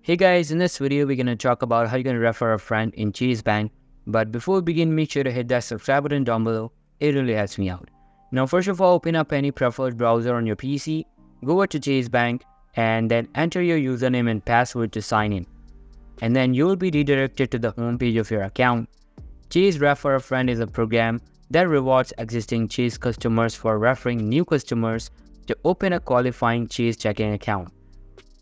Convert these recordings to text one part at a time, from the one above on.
Hey guys, in this video we're going to talk about how you can refer a friend in Chase Bank. But before we begin, make sure to hit that subscribe button down below. It really helps me out. Now first of all, open up any preferred browser on your PC, go over to Chase Bank and then enter your username and password to sign in. And then you will be redirected to the home page of your account. Chase Refer a Friend is a program that rewards existing Chase customers for referring new customers to open a qualifying Chase checking account.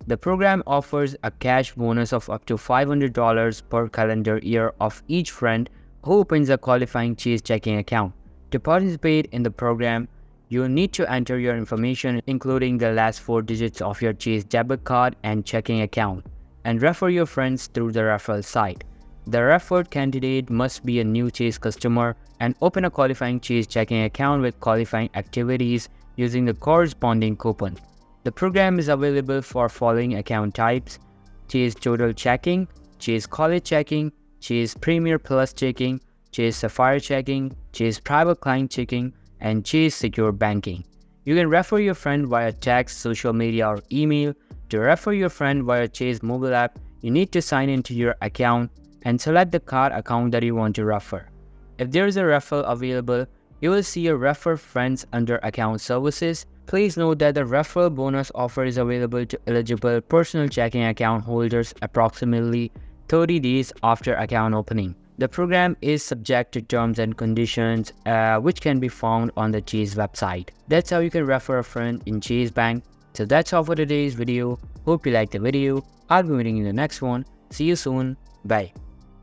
The program offers a cash bonus of up to $500 per calendar year of each friend who opens a qualifying Chase checking account. To participate in the program, you will need to enter your information including the last 4 digits of your Chase debit card and checking account, and refer your friends through the referral site. The referred candidate must be a new Chase customer and open a qualifying Chase checking account with qualifying activities using the corresponding coupon. The program is available for following account types: Chase Total Checking, Chase College Checking, Chase Premier Plus Checking, Chase Sapphire Checking, Chase Private Client Checking, and Chase Secure Banking. You can refer your friend via text, social media, or email. To refer your friend via Chase mobile app, you need to sign into your account and select the card account that you want to refer. If there is a referral available, you will see your Refer Friends under Account Services. Please note that the referral bonus offer is available to eligible personal checking account holders approximately 30 days after account opening. The program is subject to terms and conditions which can be found on the Chase website. That's how you can refer a friend in Chase Bank. So that's all for today's video. Hope you liked the video. I'll be meeting you in the next one. See you soon. Bye.